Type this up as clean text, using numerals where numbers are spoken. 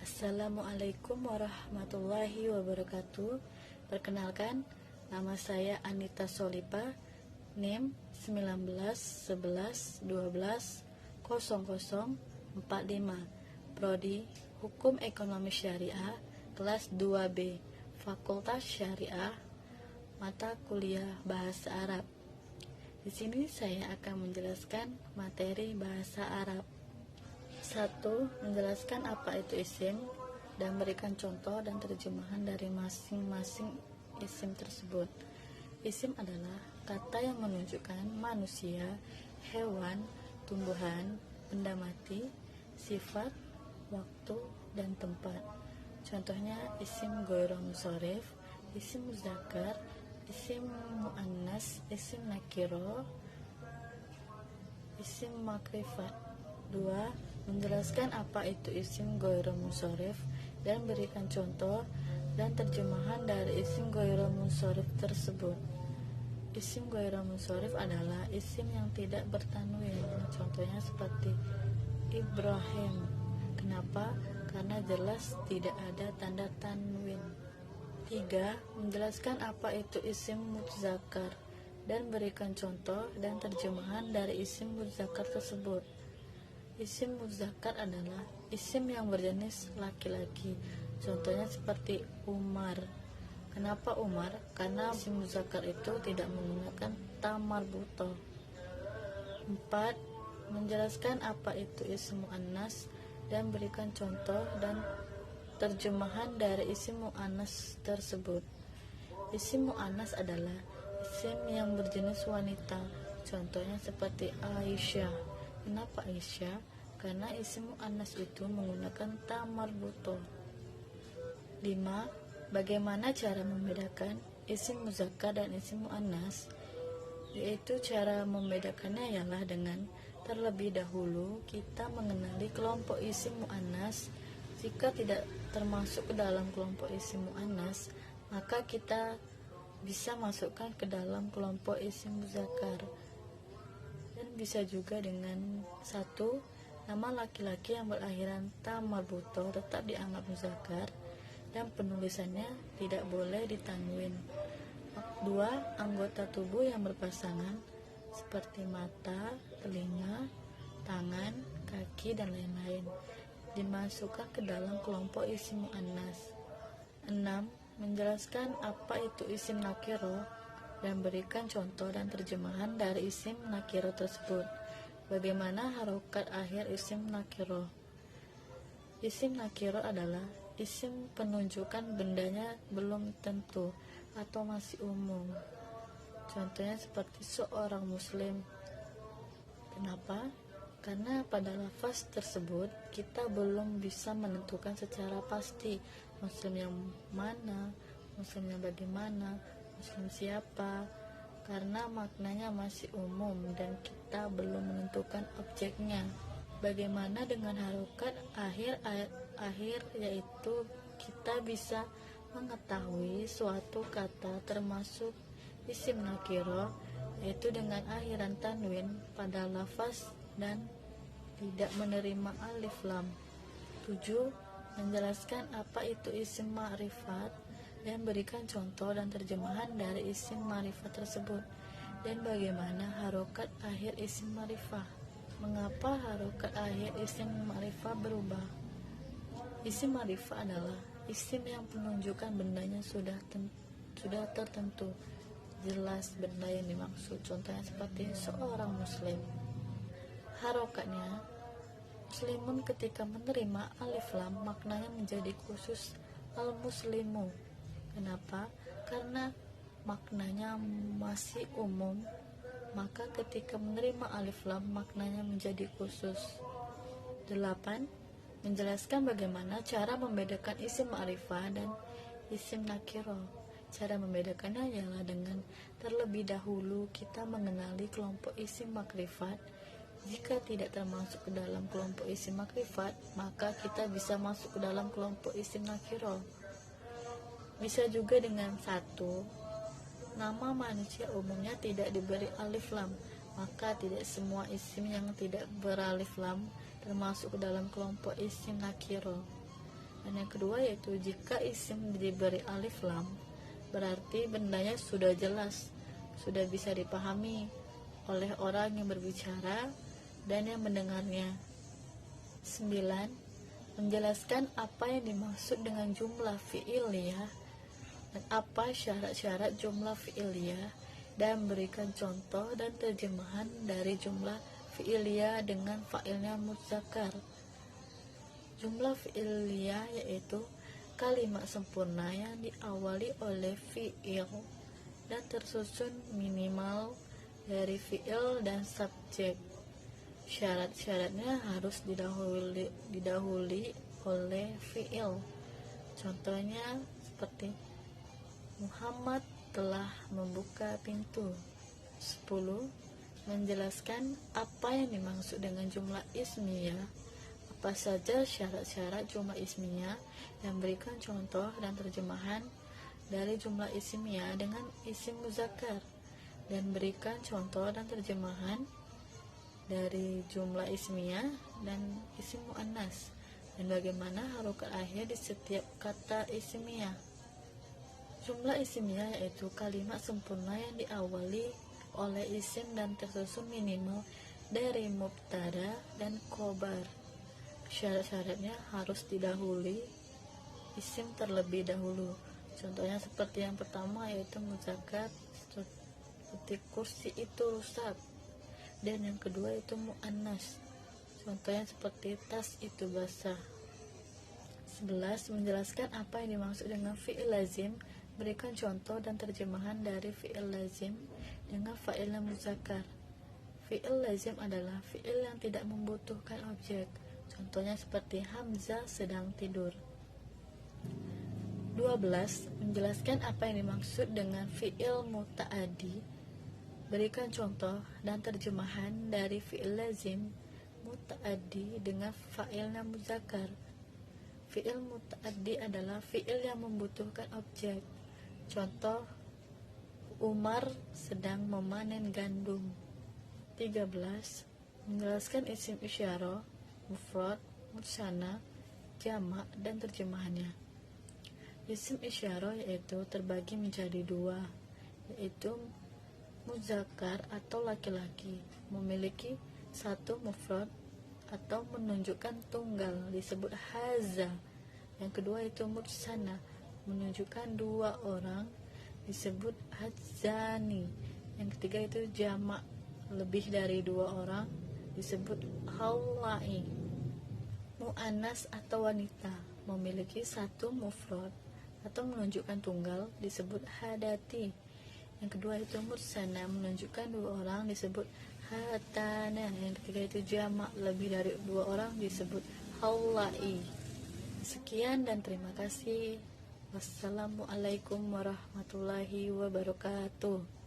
Assalamualaikum warahmatullahi wabarakatuh. Perkenalkan, nama saya Anita Solipa, NIM 1911120045, Prodi Hukum Ekonomi Syariah, kelas 2B, Fakultas Syariah, mata kuliah Bahasa Arab. Di sini saya akan menjelaskan materi Bahasa Arab. 1. Menjelaskan apa itu isim dan berikan contoh dan terjemahan dari masing-masing isim tersebut. Isim adalah kata yang menunjukkan manusia, hewan, tumbuhan, benda mati, sifat, waktu, dan tempat. Contohnya isim ghoiro mushorif, isim muzakkar, isim muannas, isim nakiro, isim makrifat. 2. Menjelaskan apa itu isim ghoiro mushorif dan berikan contoh dan terjemahan dari isim ghoiro mushorif tersebut. Isim ghoiro mushorif adalah isim yang tidak bertanwin. Contohnya seperti Ibrahim. Kenapa? Karena jelas tidak ada tanda tanwin. 3. Menjelaskan apa itu isim muzakkar dan berikan contoh dan terjemahan dari isim muzakkar tersebut. Isim muzakkar adalah isim yang berjenis laki-laki. Contohnya seperti Umar. Kenapa Umar? Karena isim muzakkar itu tidak menggunakan ta marbutoh. 4. Menjelaskan apa itu isim muannas dan berikan contoh dan terjemahan dari isim muannas tersebut. Isim muannas adalah isim yang berjenis wanita. Contohnya seperti Aisyah. Kenapa Aisyah? Karena isim muannas itu menggunakan ta marbutoh. 5. Bagaimana cara membedakan isim muzakkar dan isim muannas? Yaitu cara membedakannya ialah dengan terlebih dahulu kita mengenali kelompok isim muannas. Jika tidak termasuk ke dalam kelompok isim muannas, maka kita bisa masukkan ke dalam kelompok isim muzakkar. Dan bisa juga dengan 1. Nama laki-laki yang berakhiran ta marbutoh tetap dianggap muzakkar dan penulisannya tidak boleh ditanwin. 2. Anggota tubuh yang berpasangan seperti mata, telinga, tangan, kaki, dan lain-lain dimasukkan ke dalam kelompok isim muannas. 6. Menjelaskan apa itu isim nakiro dan berikan contoh dan terjemahan dari isim nakiro tersebut. Bagaimana harokat akhir isim nakiro? Isim nakiro adalah isim penunjukan bendanya belum tentu atau masih umum. Contohnya seperti seorang muslim. Kenapa? Karena pada lafaz tersebut kita belum bisa menentukan secara pasti muslim yang mana, muslim yang bagaimana, muslim siapa, karena maknanya masih umum dan kita belum menentukan objeknya. Bagaimana dengan harokat akhir, yaitu kita bisa mengetahui suatu kata termasuk isim nakiro, yaitu dengan akhiran tanwin pada lafaz dan tidak menerima alif lam. 7. Menjelaskan apa itu isim ma'rifat dan berikan contoh dan terjemahan dari isim ma'rifat tersebut dan bagaimana harokat akhir isim ma'rifah. Mengapa harokat akhir isim ma'rifah berubah? Isim ma'rifah adalah isim yang penunjukan bendanya sudah tertentu, jelas benda yang dimaksud. Contohnya seperti seorang muslim. Harokatnya, muslimun ketika menerima alif lam maknanya menjadi khusus al-muslimu. Kenapa? Karena maknanya masih umum, maka ketika menerima alif lam maknanya menjadi khusus. 8. Menjelaskan bagaimana cara membedakan isim ma'rifah dan isim nakiro. Cara membedakannya ialah dengan terlebih dahulu kita mengenali kelompok isim makrifat. Jika tidak termasuk ke dalam kelompok isim makrifat, maka kita bisa masuk ke dalam kelompok isim nakiro. Bisa juga dengan 1. Nama manusia umumnya tidak diberi alif lam, maka tidak semua isim yang tidak beralif lam termasuk ke dalam kelompok isim nakiro. Dan yang kedua yaitu jika isim diberi alif lam, berarti bendanya sudah jelas, sudah bisa dipahami oleh orang yang berbicara dan yang mendengarnya. 9. Menjelaskan apa yang dimaksud dengan jumlah fi'iliyah dan apa syarat-syarat jumlah fi'iliyah, dan berikan contoh dan terjemahan dari jumlah fi'iliyah dengan fa'ilnya muzakkar. Jumlah fi'iliyah yaitu kalimat sempurna yang diawali oleh fi'il dan tersusun minimal dari fi'il dan subjek. Syarat-syaratnya harus didahului oleh fi'il. Contohnya seperti Muhammad telah membuka pintu. 10. Menjelaskan apa yang dimaksud dengan jumlah ismiyah, apa saja syarat-syarat jumlah ismiyah, dan berikan contoh dan terjemahan dari jumlah ismiyah dengan isim muzakkar, dan berikan contoh dan terjemahan dari jumlah ismiyah dan isim muannas, dan bagaimana harokat akhir di setiap kata ismiyah. Jumlah ismiyah yaitu kalimat sempurna yang diawali oleh isim dan tersusun minimal dari mubtada dan khobar. Syarat-syaratnya harus didahului isim terlebih dahulu. Contohnya seperti yang pertama yaitu muzakkar, seperti kursi itu rusak. Dan yang kedua itu muannas, contohnya seperti tas itu basah. 11. Menjelaskan apa yang dimaksud dengan fi'il lazim, berikan contoh dan terjemahan dari fi'il lazim dengan fa'ilnya muzakkar. Fi'il lazim adalah fi'il yang tidak membutuhkan objek, contohnya seperti Hamzah sedang tidur. 12. Menjelaskan apa yang dimaksud dengan fi'il muta'addi, berikan contoh dan terjemahan dari fi'il lazim muta'addi dengan fa'ilnya muzakkar. Fi'il muta'addi adalah fi'il yang membutuhkan objek. Contoh, Umar sedang memanen gandum. 13. Menjelaskan isim isyarah, mufrad, musanna, jamak, dan terjemahannya. Isim isyarah yaitu terbagi menjadi dua, yaitu muzakkar atau laki-laki, memiliki satu mufrad atau menunjukkan tunggal disebut haza. Yang kedua itu musanna, menunjukkan dua orang disebut hadzani. Yang ketiga itu jamak, lebih dari dua orang disebut haulai. Muannas atau wanita, memiliki satu mufrad atau menunjukkan tunggal disebut hadati. Yang kedua itu musanna, menunjukkan dua orang disebut hatana. Yang ketiga itu jamak, lebih dari dua orang disebut haulai. Sekian dan terima kasih. Wassalamualaikum warahmatullahi wabarakatuh.